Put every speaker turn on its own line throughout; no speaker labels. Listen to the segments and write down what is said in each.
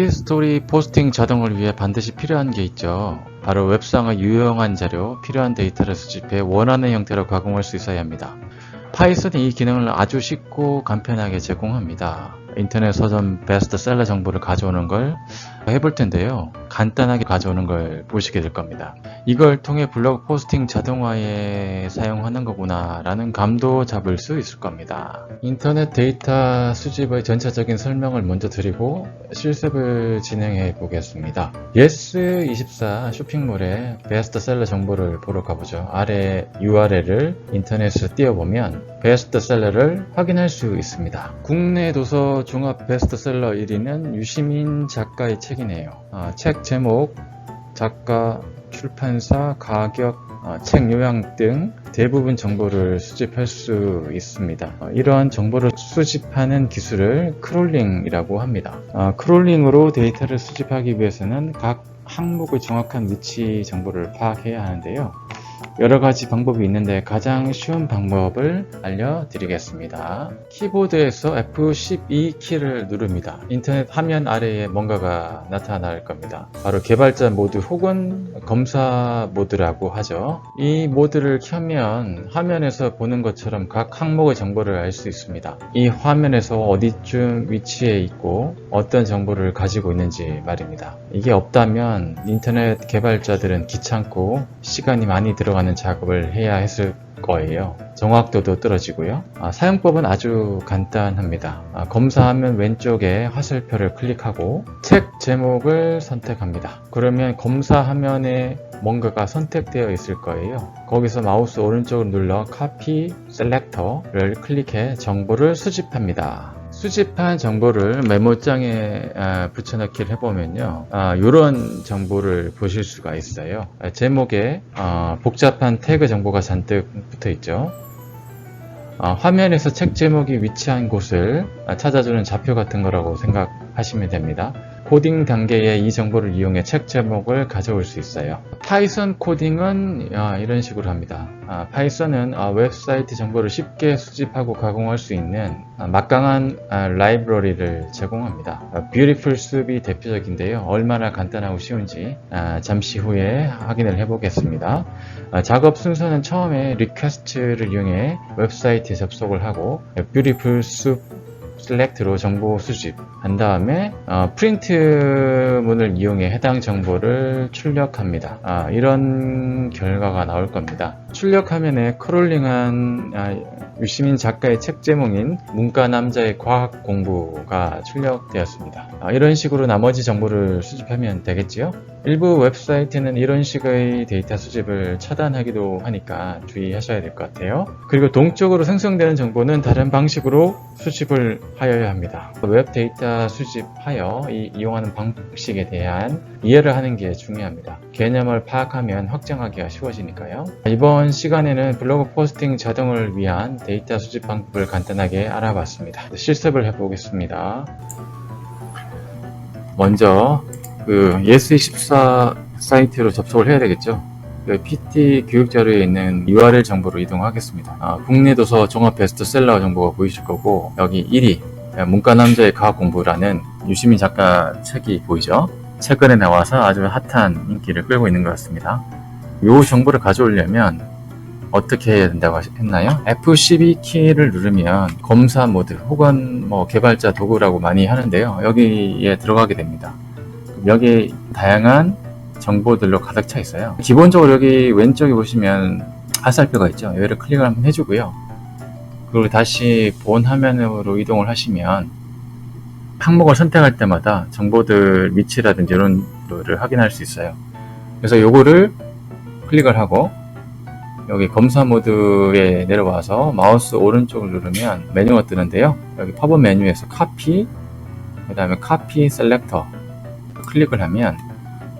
히스토리 포스팅 자동을 위해 반드시 필요한 게 있죠. 바로 웹상의 유용한 자료, 필요한 데이터를 수집해 원하는 형태로 가공할 수 있어야 합니다. 파이썬이 이 기능을 아주 쉽고 간편하게 제공합니다. 인터넷 서점 베스트셀러 정보를 가져오는 걸 해볼 텐데요. 간단하게 가져오는 걸 보시게 될 겁니다. 이걸 통해 블로그 포스팅 자동화에 사용하는 거구나 라는 감도 잡을 수 있을 겁니다. 인터넷 데이터 수집의 전체적인 설명을 먼저 드리고 실습을 진행해 보겠습니다. 예스24 쇼핑몰의 베스트셀러 정보를 보러 가보죠. 아래 URL을 인터넷에 띄워보면 베스트셀러를 확인할 수 있습니다. 국내 도서 종합 베스트셀러 1위는 유시민 작가의 책이네요. 책 제목, 작가, 출판사, 가격, 책 요약 등 대부분 정보를 수집할 수 있습니다. 이러한 정보를 수집하는 기술을 크롤링이라고 합니다. 크롤링으로 데이터를 수집하기 위해서는 각 항목의 정확한 위치 정보를 파악해야 하는데요. 여러 가지 방법이 있는데 가장 쉬운 방법을 알려드리겠습니다. 키보드에서 F12 키를 누릅니다. 인터넷 화면 아래에 뭔가가 나타날 겁니다. 바로 개발자 모드 혹은 검사 모드라고 하죠. 이 모드를 켜면 화면에서 보는 것처럼 각 항목의 정보를 알 수 있습니다. 이 화면에서 어디쯤 위치해 있고 어떤 정보를 가지고 있는지 말입니다. 이게 없다면 인터넷 개발자들은 귀찮고 시간이 많이 들어가는 작업을 해야 했을 거예요. 정확도도 떨어지고요. 사용법은 아주 간단합니다. 검사하면 왼쪽에 화살표를 클릭하고 책 제목을 선택합니다. 그러면 검사 화면에 뭔가가 선택되어 있을 거예요. 거기서 마우스 오른쪽을 눌러 Copy Selector를 클릭해 정보를 수집합니다. 수집한 정보를 메모장에 붙여넣기를 해보면요. 이런 정보를 보실 수가 있어요. 제목에 복잡한 태그 정보가 잔뜩 붙어 있죠. 화면에서 책 제목이 위치한 곳을 찾아주는 좌표 같은 거라고 생각하시면 됩니다. 코딩 단계에 이 정보를 이용해 책 제목을 가져올 수 있어요. 파이썬 코딩은 이런 식으로 합니다. 파이썬은 웹사이트 정보를 쉽게 수집하고 가공할 수 있는 막강한 라이브러리를 제공합니다. Beautiful Soup이 대표적인데요. 얼마나 간단하고 쉬운지 잠시 후에 확인을 해보겠습니다. 작업 순서는 처음에 리퀘스트를 이용해 웹사이트에 접속을 하고 Beautiful Soup 셀렉트로 정보 수집한 다음에 프린트 문을 이용해 해당 정보를 출력합니다. 이런 결과가 나올 겁니다. 출력 화면에 크롤링한 유시민 작가의 책 제목인 문과 남자의 과학 공부가 출력되었습니다. 이런 식으로 나머지 정보를 수집하면 되겠지요? 일부 웹사이트는 이런 식의 데이터 수집을 차단하기도 하니까 주의하셔야 될 것 같아요. 그리고 동적으로 생성되는 정보는 다른 방식으로 수집을 하여야 합니다. 웹 데이터 수집하여 이용하는 방식에 대한 이해를 하는 게 중요합니다. 개념을 파악하면 확장하기가 쉬워지니까요. 이번 시간에는 블로그 포스팅 자동을 위한 데이터 수집 방법을 간단하게 알아봤습니다. 실습을 해보겠습니다. 먼저 예스24 사이트로 접속을 해야 되겠죠. PT 교육 자료에 있는 URL 정보로 이동하겠습니다. 국내 도서 종합 베스트셀러 정보가 보이실 거고, 여기 1위 문과 남자의 과학 공부라는 유시민 작가 책이 보이죠. 최근에 나와서 아주 핫한 인기를 끌고 있는 것 같습니다. 이 정보를 가져오려면 어떻게 해야 된다고 했나요? F12 키를 누르면 검사 모드 혹은 개발자 도구라고 많이 하는데요. 여기에 들어가게 됩니다. 여기 다양한 정보들로 가득 차 있어요. 기본적으로 여기 왼쪽에 보시면 화살표가 있죠. 여기를 클릭을 한번 해주고요. 그리고 다시 본 화면으로 이동을 하시면 항목을 선택할 때마다 정보들 위치라든지 이런 거를 확인할 수 있어요. 그래서 요거를 클릭을 하고 여기 검사 모드에 내려와서 마우스 오른쪽을 누르면 메뉴가 뜨는데요. 여기 팝업 메뉴에서 Copy, 그 다음에 Copy Selector 클릭을 하면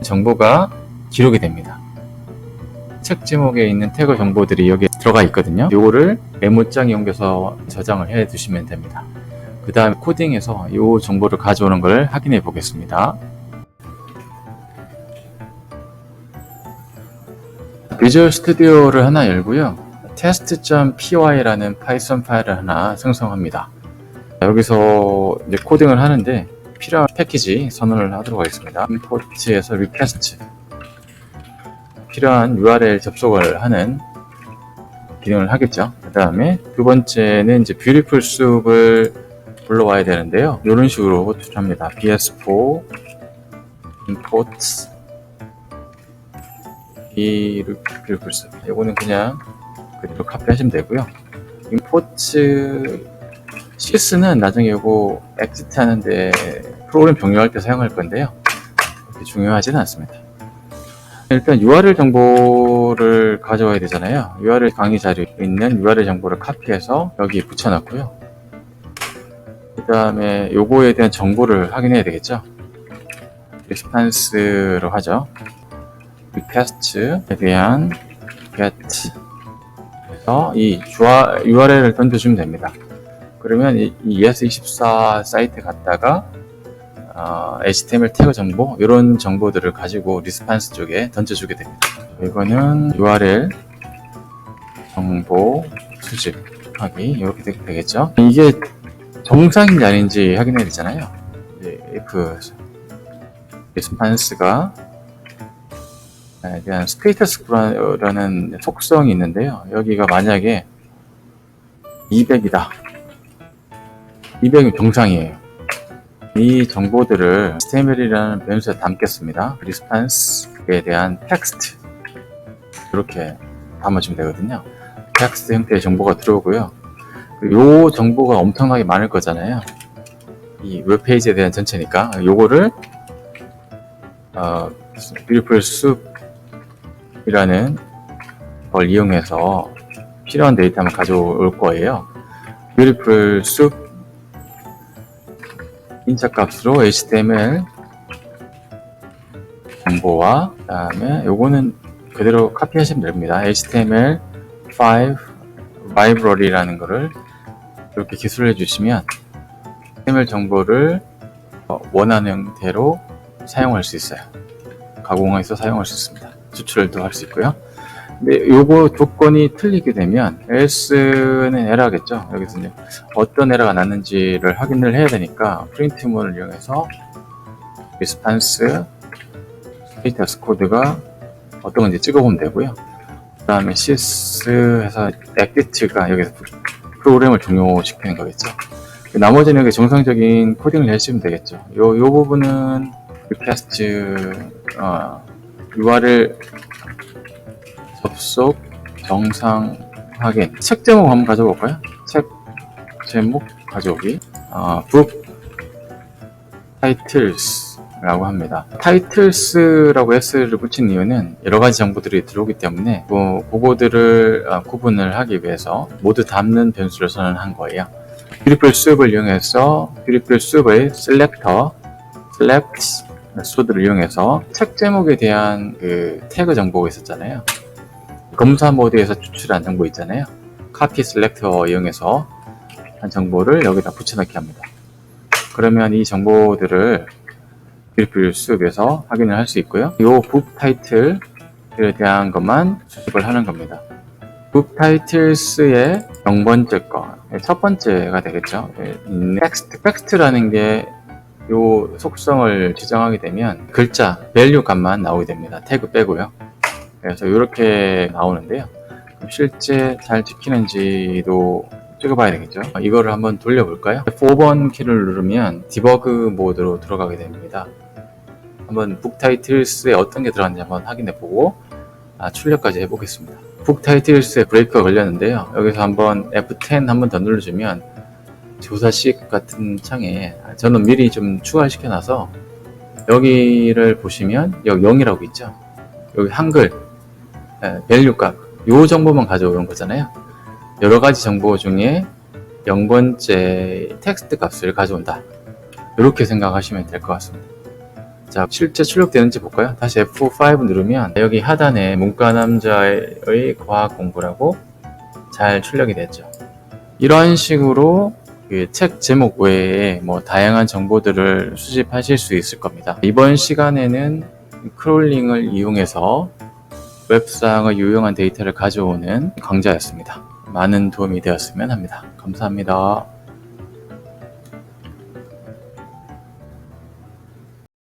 정보가 기록이 됩니다. 책 제목에 있는 태그 정보들이 여기에 들어가 있거든요. 요거를 메모장에 옮겨서 저장을 해 두시면 됩니다. 그 다음에 코딩에서 이 정보를 가져오는 걸 확인해 보겠습니다. 비주얼 스튜디오를 하나 열고요. test.py라는 파이썬 파일을 하나 생성합니다. 여기서 이제 코딩을 하는데 필요한 패키지 선언을 하도록 하겠습니다. 임포트에서 리퀘스트 필요한 URL 접속을 하는 기능을 하겠죠. 그 다음에 두 번째는 이제 뷰티풀 숲을 불러와야 되는데요. 이런 식으로 호출합니다. bs4 imports 뷰티풀 숲. 이거는 그냥 그대로 카피하시면 되고요. import CS는 나중에 이거 exit 하는데 프로그램 종료할 때 사용할 건데요. 그렇게 중요하지는 않습니다. 일단 URL 정보를 가져와야 되잖아요. URL 강의 자료에 있는 URL 정보를 카피해서 여기에 붙여놨고요. 그 다음에 요거에 대한 정보를 확인해야 되겠죠. response로 하죠. request에 대한 get 그래서 이 URL을 던져주면 됩니다. 그러면 이 ES24 사이트 갔다가 HTML 태그 정보 이런 정보들을 가지고 리스판스 쪽에 던져주게 됩니다. 이거는 URL 정보 수집하기 이렇게 되겠죠. 이게 정상인지 아닌지 확인해야 되잖아요. if 리스판스가 대한 스테이터스라는 속성이 있는데요. 여기가 만약에 200이다. 200이 정상이에요. 이 정보들을 HTML이라는 변수에 담겠습니다. 리스판스에 대한 텍스트 이렇게 담아주면 되거든요. 텍스트 형태의 정보가 들어오고요. 요 정보가 엄청나게 많을 거잖아요. 이 웹페이지에 대한 전체니까 요거를 뷰티풀 숲이라는 걸 이용해서 필요한 데이터만 가져올 거예요. 뷰티풀 숲 인착값으로 HTML 정보와 그 다음에 요거는 그대로 카피하시면 됩니다. HTML5 library라는 거를 이렇게 기술을 해주시면 HTML 정보를 원하는 형태로 사용할 수 있어요. 가공해서 사용할 수 있습니다. 추출도 할 수 있고요. 근데 요거 조건이 틀리게 되면 else는 에러겠죠. 여기서 이제 어떤 에러가 났는지를 확인을 해야 되니까 프린트문을 이용해서 리스판스 스테이터스 코드가 어떤 건지 찍어보면 되고요. 그 다음에 sys에서 exit가 여기서 프로그램을 종료시키는 거겠죠. 나머지는 여기 정상적인 코딩을 해주시면 되겠죠. 요 부분은 request URL 접속 정상 확인. 책 제목 한번 가져볼까요? 책 제목 가져오기. book titles라고 합니다. titles라고 s를 붙인 이유는 여러 가지 정보들이 들어오기 때문에 그거들을 구분을 하기 위해서 모두 담는 변수를 선언한 거예요. 뷰티풀 숲을 이용해서 뷰티풀 숲의 셀렉터, select 소드를 이용해서 책 제목에 대한 그 태그 정보가 있었잖아요. 검사 모드에서 추출한 정보 있잖아요. 카피 셀렉터 이용해서 한 정보를 여기다 붙여넣기 합니다. 그러면 이 정보들을 뷰티풀 숲에서 확인을 할 수 있고요. 이 북 타이틀에 대한 것만 수집을 하는 겁니다. 북 타이틀스의 0번째 거, 첫 번째가 되겠죠. 텍스트라는 게 요 속성을 지정하게 되면 글자, 밸류 값만 나오게 됩니다. 태그 빼고요. 그래서 이렇게 나오는데요. 실제 잘 지키는지도 찍어봐야 되겠죠. 이거를 한번 돌려볼까요? 4번 키를 누르면 디버그 모드로 들어가게 됩니다. 한번 북 타이틀스에 어떤 게 들어갔는지 한번 확인해보고 출력까지 해보겠습니다. 북 타이틀스에 브레이크가 걸렸는데요. 여기서 한번 F10 한번 더 눌러주면 조사식 같은 창에 저는 미리 좀 추가시켜놔서 여기를 보시면 여기 0이라고 있죠. 여기 한글 밸류 값, 요 정보만 가져오는 거잖아요. 여러 가지 정보 중에 0번째 텍스트 값을 가져온다. 이렇게 생각하시면 될 것 같습니다. 자, 실제 출력되는지 볼까요? 다시 F5 누르면 여기 하단에 문과 남자의 과학 공부라고 잘 출력이 됐죠. 이런 식으로 그 책 제목 외에 뭐 다양한 정보들을 수집하실 수 있을 겁니다. 이번 시간에는 크롤링을 이용해서 웹상의 유용한 데이터를 가져오는 강좌였습니다. 많은 도움이 되었으면 합니다. 감사합니다.